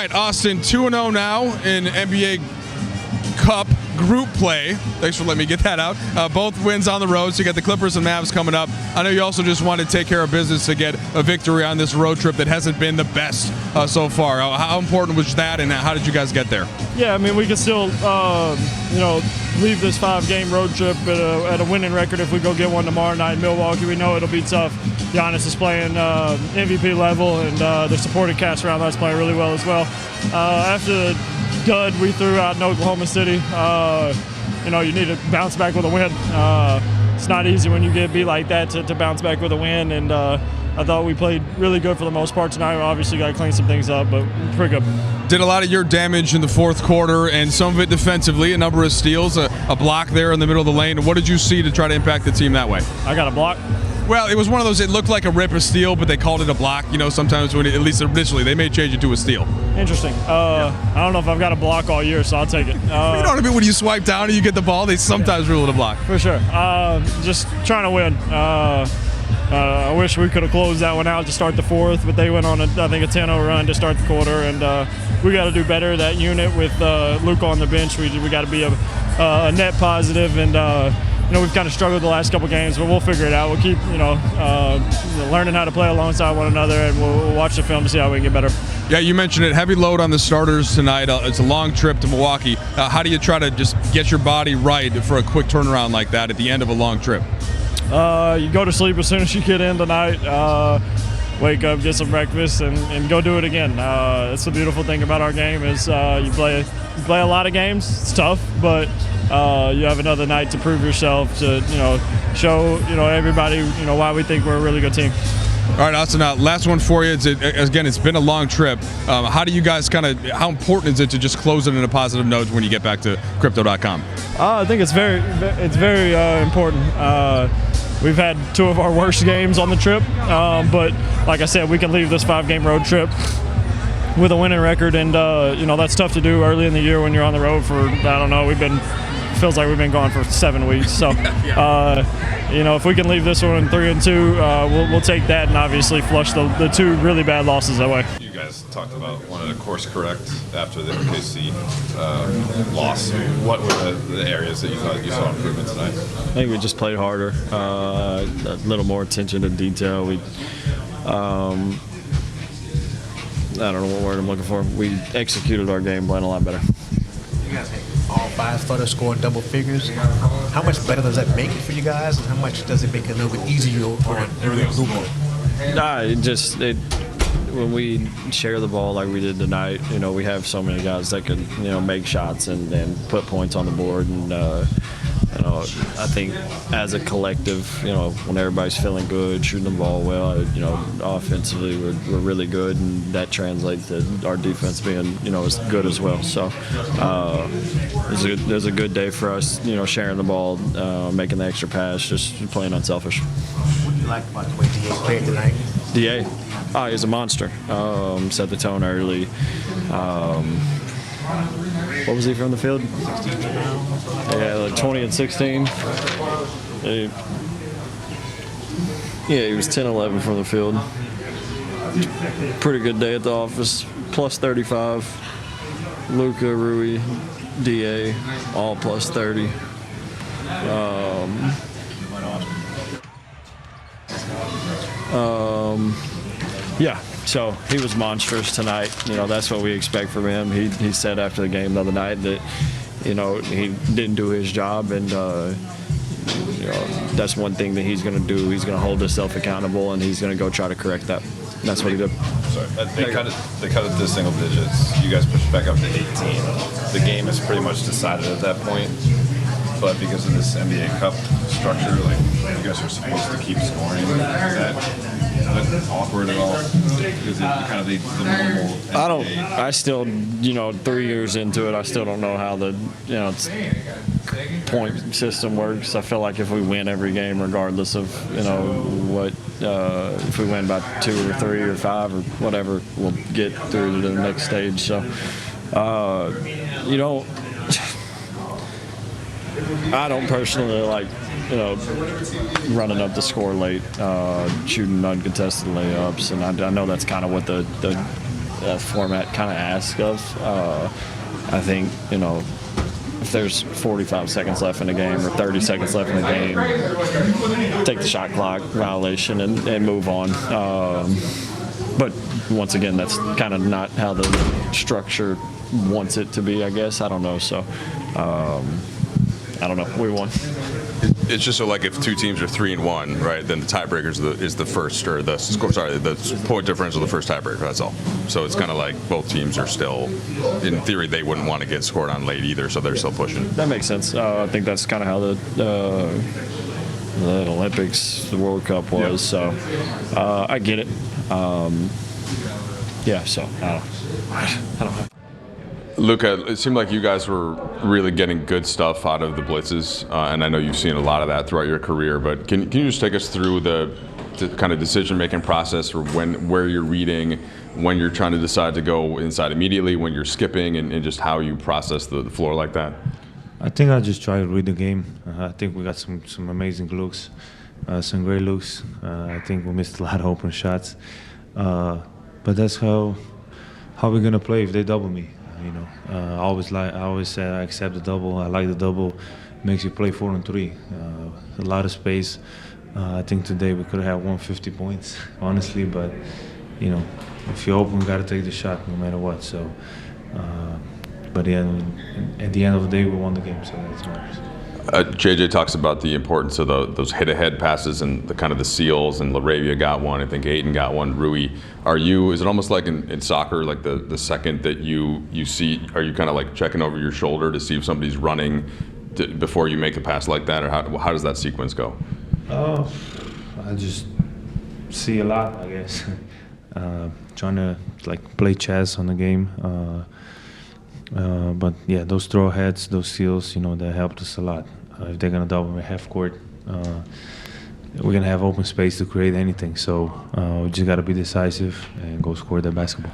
right, Austin, 2-0 now in NBA Cup group play. Thanks for letting me get that out. Both wins on the road, so you got the Clippers and Mavs coming up. I know you also just wanted to take care of business to get a victory on this road trip that hasn't been the best so far. How important was that, and how did you guys get there? Yeah, I mean, we can still, leave this 5-game road trip at a winning record if we go get one tomorrow night in Milwaukee. We know it'll be tough. Giannis is playing MVP level, and the supporting cast around that's playing really well as well. After the dud we threw out in Oklahoma City, you need to bounce back with a win. It's not easy when you get beat like that to bounce back with a win, and I thought we played really good for the most part tonight. We obviously got to clean some things up, but pretty good. Did a lot of your damage in the fourth quarter, and some of it defensively, a number of steals, a block there in the middle of the lane. What did you see to try to impact the team that way? I got a block. Well, it was one of those, it looked like a rip or steal, but they called it a block. Sometimes when at least initially, they may change it to a steal. Interesting. I don't know if I've got a block all year, so I'll take it. You know what I mean? When you swipe down and you get the ball, they sometimes rule it a block. For sure. Just trying to win. I wish we could have closed that one out to start the fourth, but they went on, I think, a 10-0 run to start the quarter, and we got to do better. That unit with Luka on the bench, we got to be a net positive, and we've kind of struggled the last couple games, but we'll figure it out. We'll keep, learning how to play alongside one another, and we'll watch the film to see how we can get better. Yeah, you mentioned it. Heavy load on the starters tonight. It's a long trip to Milwaukee. How do you try to just get your body right for a quick turnaround like that at the end of a long trip? You go to sleep as soon as you get in tonight. Wake up, get some breakfast, and go do it again. That's the beautiful thing about our game is you play a lot of games. It's tough, but you have another night to prove yourself, to show everybody why we think we're a really good team. All right, Austin, last one for you. It's been a long trip. How do you guys how important is it to just close it in a positive note when you get back to crypto.com? I think it's very important. We've had 2 of our worst games on the trip, but like I said, we can leave this 5-game road trip with a winning record, and that's tough to do early in the year when you're on the road for, feels like we've been gone for 7 weeks. So, if we can leave this one 3-2, we'll take that and obviously flush the 2 really bad losses away. You guys talked about wanting to course correct after the OKC loss. What were the areas that you thought you saw improvement tonight? I think we just played harder, a little more attention to detail. We, I don't know what word I'm looking for. We executed our game plan a lot better. You guys had all 5 starters scoring double figures. How much better does that make it for you guys, and how much does it make it a little bit easier on Luka? When we share the ball like we did tonight, we have so many guys that can, make shots and put points on the board, and I think as a collective, when everybody's feeling good, shooting the ball well, offensively we're really good, and that translates to our defense being, as good as well. So there's a good day for us, sharing the ball, making the extra pass, just playing unselfish. What do you like about the way DA played tonight? DA? Oh, he's a monster. Set the tone early. What was he from the field? Yeah, like 20 and 16. He was 10-11 from the field. Pretty good day at the office. Plus 35. Luka, Rui, DA, all plus 30. Yeah, so he was monstrous tonight. That's what we expect from him. He said after the game the other night that, he didn't do his job, and that's one thing that he's going to do. He's going to hold himself accountable, and he's going to go try to correct that. That's what he did. Sorry, they cut it to single digits. You guys pushed back up to 18. The game is pretty much decided at that point. But because of this NBA Cup structure, you guys are supposed to keep scoring. Is that awkward at all? Is it kind of the normal NBA? I still, 3 years into it, I still don't know how the, point system works. I feel like if we win every game, regardless of, what, if we win by 2 or 3 or 5 or whatever, we'll get through to the next stage. So, I don't personally like, running up the score late, shooting uncontested layups, and I know that's kind of what the format kind of asks of. I think, if there's 45 seconds left in the game or 30 seconds left in the game, take the shot clock violation and move on. But once again, that's kind of not how the structure wants it to be, I guess. I don't know. So, I don't know. We won. It's just so, like, if two teams are 3-1, right, then the tiebreaker is the first, or the score. Sorry, the point differential the first tiebreaker. That's all. So it's kind of like both teams are still, in theory, they wouldn't want to get scored on late either, so they're still pushing. That makes sense. I think that's kind of how the Olympics, the World Cup was. So I get it. So I don't know. Luka, it seemed like you guys were really getting good stuff out of the blitzes, and I know you've seen a lot of that throughout your career, but can you just take us through the kind of decision-making process, or where you're reading, when you're trying to decide to go inside immediately, when you're skipping, and just how you process the floor like that? I think I just try to read the game. I think we got some amazing looks, some great looks. I think we missed a lot of open shots, but that's how we're gonna play if they double me. I always say I accept the double. I like the double. Makes you play 4 and 3. A lot of space. I think today we could have won 50 points, honestly. But if you're open, you got to take the shot no matter what. So, but yeah, at the end of the day, we won the game, so that's matters. JJ talks about the importance of those hit-ahead passes and the kind of the seals, and LaRavia got one. I think Aiden got one. Rui, is it almost like in soccer, like the second that you see, are you kind of like checking over your shoulder to see if somebody's running before you make the pass like that, or how does that sequence go? I just see a lot, I guess. Trying to play chess on the game. But yeah, those throw heads, those seals, that helped us a lot. If they're gonna double me half court, we're gonna have open space to create anything. So we just gotta be decisive and go score that basketball.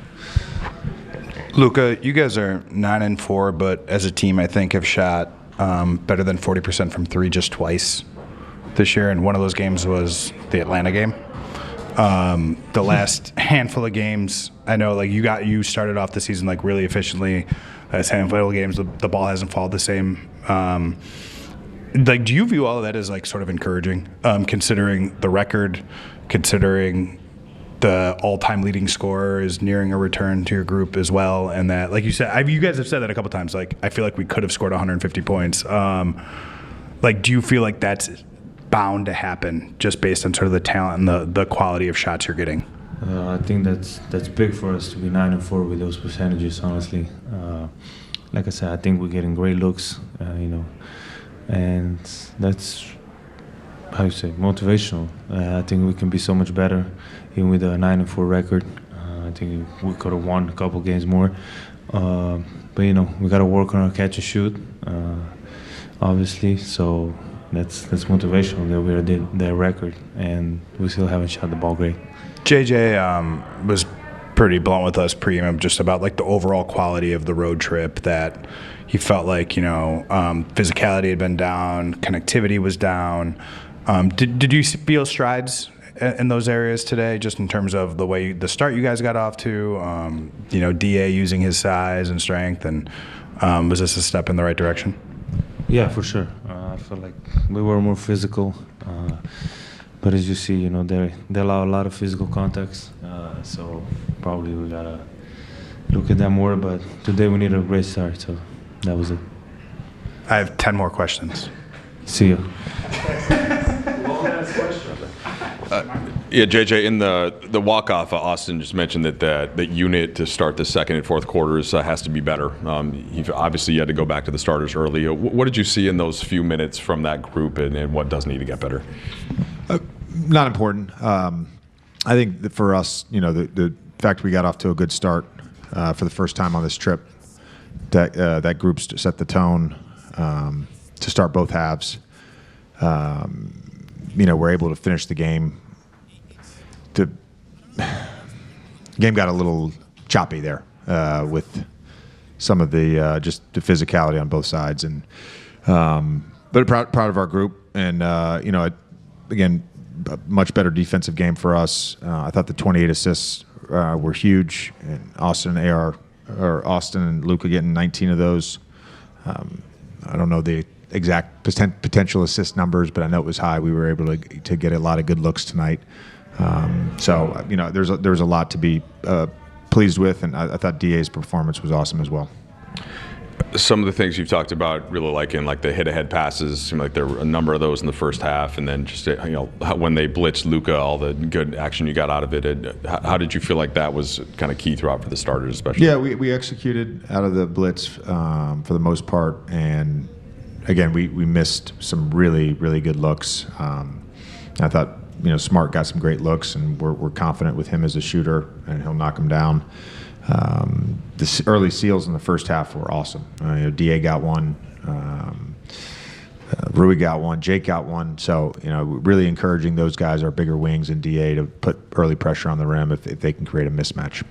Luka, you guys are 9-4, but as a team, I think have shot better than 40% from 3 just twice this year, and one of those games was the Atlanta game. The last handful of games, I know you started off the season really efficiently. As handful of games, the ball hasn't followed the same. Do you view all of that as sort of encouraging, considering the record, considering the all-time leading scorer is nearing a return to your group as well, and that, like you said, you guys have said that a couple times. I feel like we could have scored 150 points. Do you feel like that's bound to happen just based on sort of the talent and the quality of shots you're getting? I think that's big for us to be 9-4 with those percentages. Honestly, like I said, I think we're getting great looks, and that's how you say motivational. I think we can be so much better, even with a 9-4 record. I think we could have won a couple games more, but we got to work on our catch and shoot, obviously. So that's motivational that we're their record, and we still haven't shot the ball great. JJ was pretty blunt with us just about the overall quality of the road trip, that he felt physicality had been down, connectivity was down. Did you feel strides in those areas today, just in terms of the start you guys got off to, DA using his size and strength, and was this a step in the right direction? Yeah, for sure. I feel like we were more physical. But as you see, they allow a lot of physical contacts, so probably we gotta look at that more. But today we need a great start, so that was it. I have 10 more questions. See you. Yeah, JJ, in the walk-off, Austin just mentioned that the unit to start the second and fourth quarters has to be better. Obviously, you had to go back to the starters early. What did you see in those few minutes from that group, and what does need to get better? Not important. I think that for us, the fact we got off to a good start for the first time on this trip, that group set the tone to start both halves. We're able to finish the game. The game got a little choppy there with some of the just the physicality on both sides, and but proud of our group, and again, a much better defensive game for us. I thought the 28 assists were huge, and Austin and Luka getting 19 of those. I don't know the exact potential assist numbers, but I know it was high. We were able to get a lot of good looks tonight. So there's a lot to be pleased with, and I thought DA's performance was awesome as well. Some of the things you've talked about, really liking like the hit-ahead passes, seemed like there were a number of those in the first half, and then just when they blitzed Luka, all the good action you got out of it. How did you feel like that was kind of key throughout for the starters, especially? Yeah, we executed out of the blitz for the most part, and again we missed some really good looks. I thought Smart got some great looks, and we're confident with him as a shooter, and he'll knock them down. The early seals in the first half were awesome. DA got one, Rui got one, Jake got one. So really encouraging those guys, our bigger wings and DA, to put early pressure on the rim if they can create a mismatch.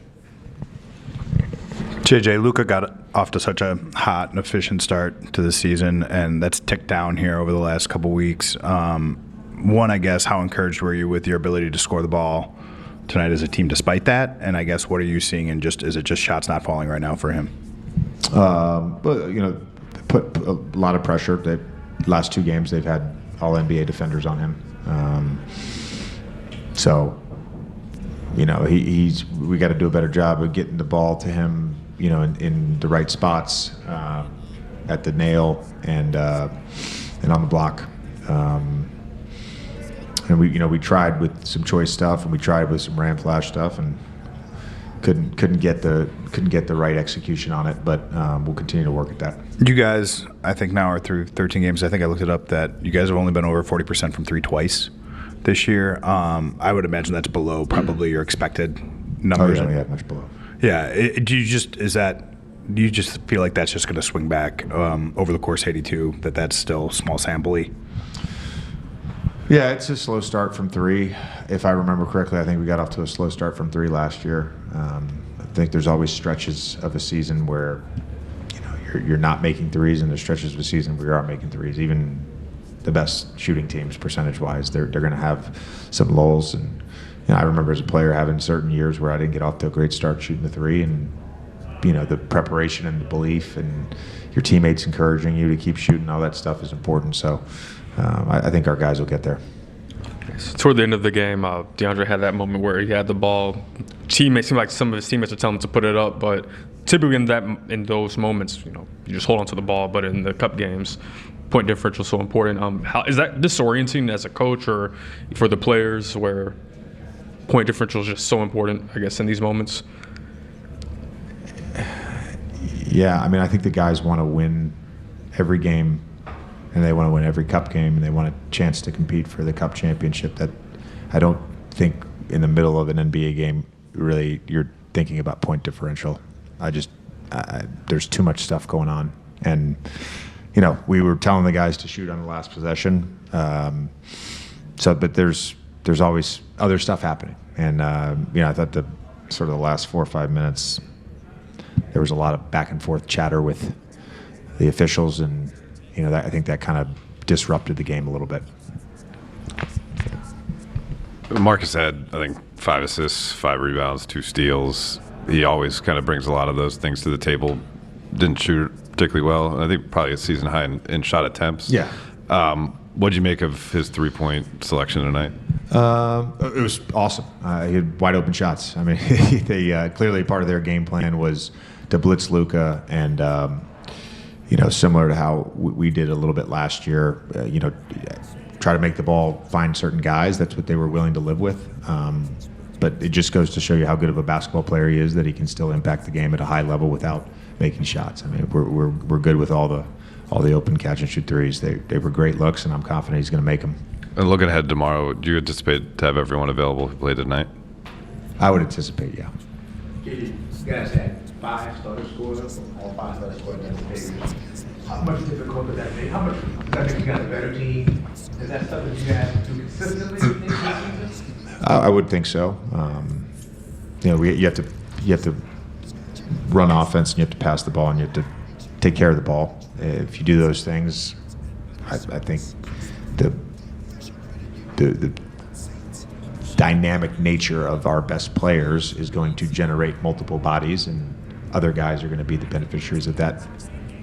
JJ, Luka got off to such a hot and efficient start to the season, and that's ticked down here over the last couple weeks. One, I guess, how encouraged were you with your ability to score the ball tonight as a team despite that? And I guess what are you seeing, and is it just shots not falling right now for him? But put a lot of pressure. The last 2 games they've had all NBA defenders on him. So we got to do a better job of getting the ball to him, in the right spots, at the nail and on the block. And we tried with some choice stuff, and we tried with some ram flash stuff, and couldn't get the right execution on it. But we'll continue to work at that. You guys, I think now are through 13 games. I think I looked it up that you guys have only been over 40% from 3 twice this year. I would imagine that's below probably your expected numbers. Oh, yeah, much below. Yeah. Do you just feel like that's just going to swing back over the course of 82? That's still small sample-y? Yeah, it's a slow start from 3. If I remember correctly, I think we got off to a slow start from 3 last year. I think there's always stretches of a season where you're not making threes, and there's stretches of a season where you are making threes. Even the best shooting teams, percentage-wise, they're going to have some lulls. And I remember as a player having certain years where I didn't get off to a great start shooting the 3, and the preparation and the belief and your teammates encouraging you to keep shooting, all that stuff is important. So I think our guys will get there. So toward the end of the game, DeAndre had that moment where he had the ball. Teammates seemed like some of his teammates were telling him to put it up, but typically in those moments, you just hold on to the ball. But in the cup games, point differential is so important. How is that disorienting as a coach or for the players, where point differential is just so important, I guess, in these moments? Yeah, I think the guys want to win every game, and they want to win every cup game, and they want a chance to compete for the cup championship. That I don't think in the middle of an NBA game really you're thinking about point differential. There's too much stuff going on, and we were telling the guys to shoot on the last possession. But there's always other stuff happening, and I thought the last 4 or 5 minutes there was a lot of back and forth chatter with the officials, and I think that kind of disrupted the game a little bit. Marcus had, I think, 5 assists, 5 rebounds, 2 steals. He always kind of brings a lot of those things to the table. Didn't shoot particularly well. I think probably a season high in shot attempts. Yeah. What did you make of his 3-point selection tonight? It was awesome. He had wide open shots. They clearly part of their game plan was to blitz Luka, and similar to how we did a little bit last year. Try to make the ball find certain guys. That's what they were willing to live with. But it just goes to show you how good of a basketball player he is, that he can still impact the game at a high level without making shots. We're good with all the open catch and shoot threes. They were great looks, and I'm confident he's going to make them. And looking ahead tomorrow, do you anticipate to have everyone available who played tonight? I would anticipate, yeah. You guys had 5 starters scored, all 5 starters scored double figures. How much difficult does that make? How much does that make you guys a better team? Is that stuff that you guys do consistently in this season? I would think so. You have to run offense, and you have to pass the ball, and you have to take care of the ball. If you do those things, I think the dynamic nature of our best players is going to generate multiple bodies, and other guys are going to be the beneficiaries of that.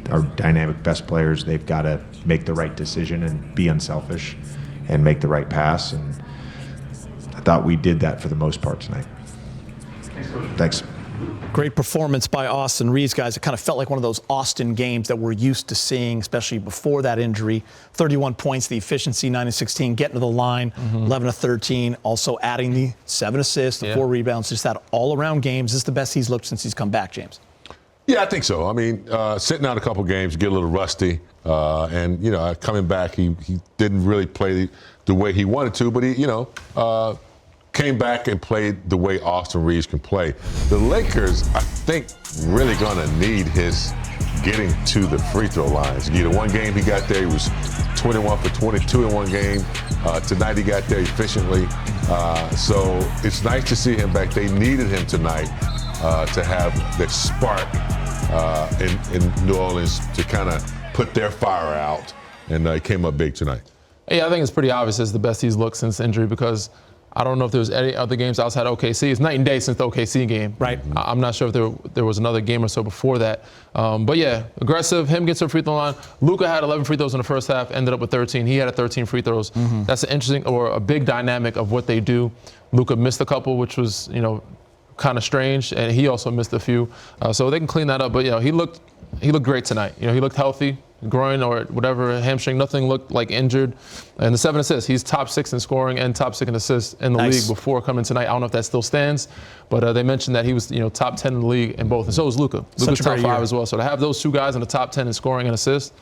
Our dynamic best players, they've got to make the right decision and be unselfish and make the right pass, and I thought we did that for the most part tonight. Thanks. Great performance by Austin Reaves, guys. It kind of felt like one of those Austin games that we're used to seeing, especially before that injury. 31 points, the efficiency, 9 of 16, getting to the line, 11 of 13, also adding the 7 assists, the 4 rebounds, just that all-around games. This is the best he's looked since he's come back, James. Yeah, I think so. I mean, sitting out a couple games, get a little rusty, and coming back, he didn't really play the way he wanted to, but he came back and played the way Austin Reaves can play. The Lakers, I think, really gonna need his getting to the free throw lines. One game he got there, he was 21 for 22 in one game. Tonight he got there efficiently. So it's nice to see him back. They needed him tonight to have that spark in New Orleans to kind of put their fire out, and he came up big tonight. Yeah, I think it's pretty obvious it's the best he's looked since injury, because I don't know if there was any other games outside OKC. It's night and day since the OKC game. Right. I'm not sure if there was another game or so before that. But yeah, aggressive. Him gets to the free throw line. Luka had 11 free throws in the first half, ended up with 13. He had 13 free throws. That's an interesting, or a big dynamic of what they do. Luka missed a couple, which was, kind of strange, and he also missed a few. So they can clean that up. But he looked great tonight. He looked healthy. Groin or whatever, hamstring, nothing looked like injured. And the 7 assists, he's top 6 in scoring and top 6 in assists in the league before coming tonight. I don't know if that still stands, but they mentioned that he was top 10 in the league in both, and so was Luka. Luka's top 5 as well. So to have those two guys in the top 10 in scoring and assists,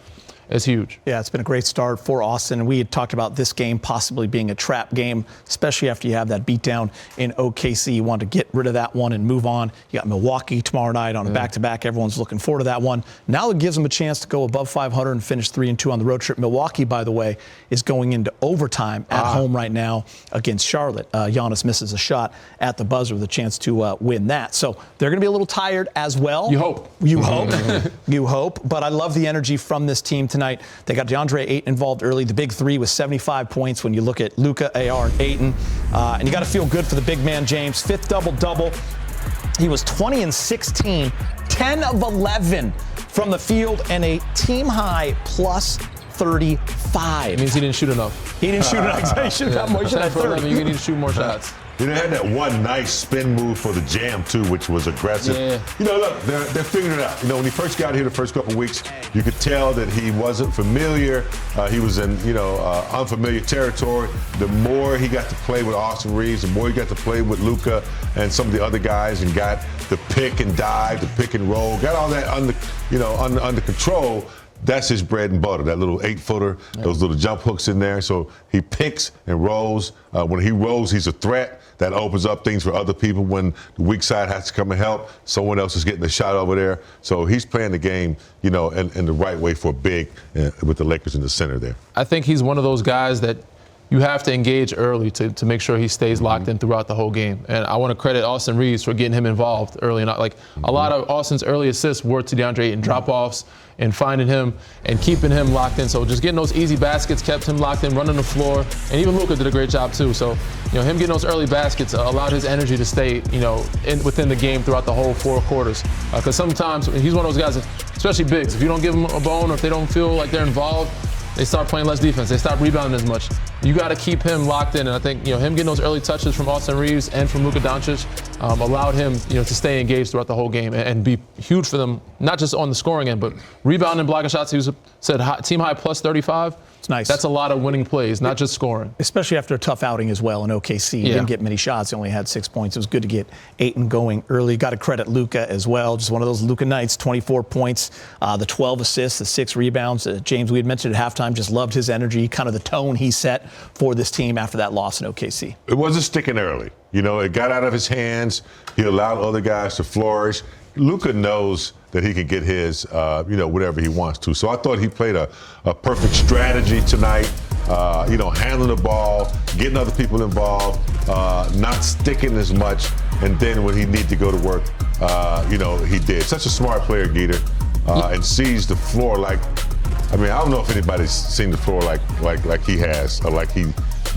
it's huge. Yeah, it's been a great start for Austin. And we had talked about this game possibly being a trap game, especially after you have that beatdown in OKC. You want to get rid of that one and move on. You got Milwaukee tomorrow night on a back-to-back. Everyone's looking forward to that one. Now it gives them a chance to go above 500 and finish 3-2 on the road trip. Milwaukee, by the way, is going into overtime at home right now against Charlotte. Giannis misses a shot at the buzzer with a chance to win that. So they're going to be a little tired as well. You hope. You hope. You hope. But I love the energy from this team tonight. They got DeAndre Ayton involved early. The big three was 75 points when you look at Luka, AR, and Ayton. And you got to feel good for the big man, James. 5th double-double. He was 20 and 16, 10 of 11 from the field, and a team-high plus 35. It means he didn't shoot enough. He didn't shoot enough. He should have more. He should have 30. You need to shoot more shots. They had that one nice spin move for the jam, too, which was aggressive. Yeah. Look, they're figuring it out. When he first got here the first couple of weeks, you could tell that he wasn't familiar. He was in, unfamiliar territory. The more he got to play with Austin Reaves, the more he got to play with Luka and some of the other guys, and got the pick and dive, the pick and roll, got all that under control. That's his bread and butter, that little 8-footer, those little jump hooks in there. So he picks and rolls. When he rolls, he's a threat. That opens up things for other people when the weak side has to come and help. Someone else is getting the shot over there. So he's playing the game, in the right way for big with the Lakers in the center there. I think he's one of those guys that you have to engage early to make sure he stays locked in throughout the whole game. And I want to credit Austin Reaves for getting him involved early. And a lot of Austin's early assists were to DeAndre Ayton drop-offs and finding him and keeping him locked in. So just getting those easy baskets kept him locked in, running the floor. And even Luka did a great job too. So, him getting those early baskets allowed his energy to stay, within the game throughout the whole 4 quarters. Because sometimes he's one of those guys, especially bigs, if you don't give them a bone or if they don't feel like they're involved, they start playing less defense. They stop rebounding as much. You got to keep him locked in. And I think, him getting those early touches from Austin Reaves and from Luka Doncic allowed him, to stay engaged throughout the whole game and be huge for them, not just on the scoring end, but rebounding, blocking shots. He said team high plus 35. It's nice. That's a lot of winning plays, not just scoring. Especially after a tough outing as well in OKC. He didn't get many shots. He only had 6 points. It was good to get Ayton going early. Got to credit Luka as well. Just one of those Luka nights, 24 points, the 12 assists, the 6 rebounds. James, we had mentioned at halftime, just loved his energy, kind of the tone he set for this team after that loss in OKC. It wasn't sticking early. It got out of his hands. He allowed other guys to flourish. Luka knows that he can get his, whatever he wants to. So I thought he played a perfect strategy tonight, handling the ball, getting other people involved, not sticking as much. And then when he needed to go to work, he did. Such a smart player, Geeter, and sees the floor I don't know if anybody's seen the floor like he has, or like he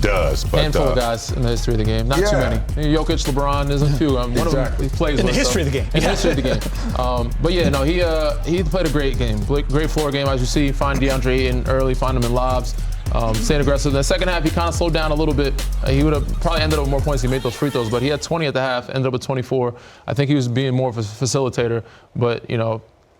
does. But, handful of guys in the history of the game. Not too many. Jokic, LeBron, there's a few. One of them he plays in the with, history of the game. In the history of the game. But yeah, no, he played a great game. Great floor game, as you see. Find DeAndre Ayton early, find him in lobs. Staying aggressive. In the second half, he kind of slowed down a little bit. He would have probably ended up with more points if he made those free throws, but he had 20 at the half, ended up with 24. I think he was being more of a facilitator, but,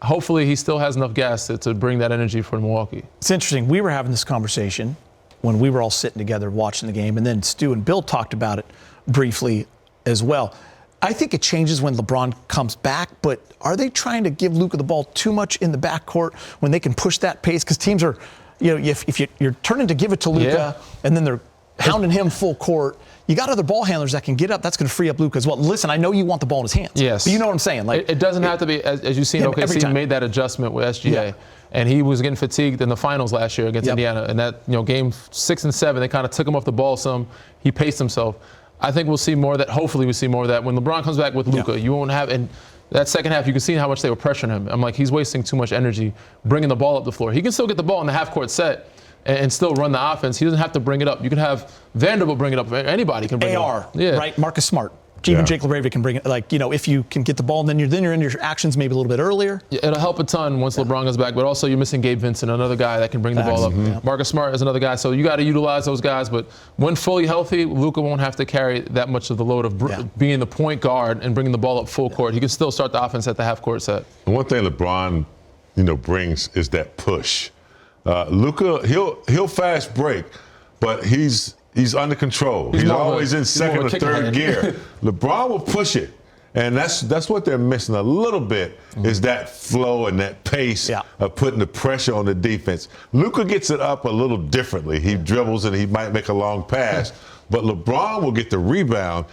hopefully he still has enough gas to bring that energy for Milwaukee. It's interesting. We were having this conversation when we were all sitting together watching the game, and then Stu and Bill talked about it briefly as well. I think it changes when LeBron comes back, but are they trying to give Luka the ball too much in the backcourt when they can push that pace? Because teams are, if you're turning to give it to Luka and then they're hounding him full court, you got other ball handlers that can get up. That's going to free up Luka as well. Listen, I know you want the ball in his hands. Yes. But you know what I'm saying. Like it doesn't have to be, as you've seen, OKC made that adjustment with SGA. Yeah. And he was getting fatigued in the finals last year against Indiana. And that, game 6 and 7, they kind of took him off the ball some. He paced himself. I think we'll see more of that. Hopefully we'll see more of that. When LeBron comes back with Luka, you won't have, and that second half, you can see how much they were pressuring him. I'm like, he's wasting too much energy bringing the ball up the floor. He can still get the ball in the half-court set and still run the offense. He doesn't have to bring it up. You can have Vanderbilt bring it up. Anybody can bring it up. Right? Marcus Smart. Even Jake LaRavia can bring it. If you can get the ball, then you're in your actions maybe a little bit earlier. Yeah, it'll help a ton once LeBron goes back. But also, you're missing Gabe Vincent, another guy that can bring the ball up. Marcus Smart is another guy. So you got to utilize those guys. But when fully healthy, Luka won't have to carry that much of the load of being the point guard and bringing the ball up full court. He can still start the offense at the half-court set. And one thing LeBron, brings is that push. Luka, he'll fast break, but he's under control. He's always in second or third gear. LeBron will push it, and that's what they're missing a little bit is that flow and that pace of putting the pressure on the defense. Luka gets it up a little differently. He dribbles and he might make a long pass, but LeBron will get the rebound.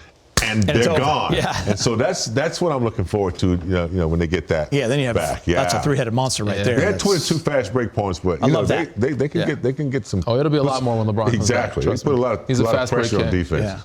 And they're gone. And so that's what I'm looking forward to, when they get that then you have back. That's a three-headed monster right there. They had 22 fast break points, but they can get some. It'll be a lot more when LeBron comes back. Exactly. He put a lot of pressure on defense.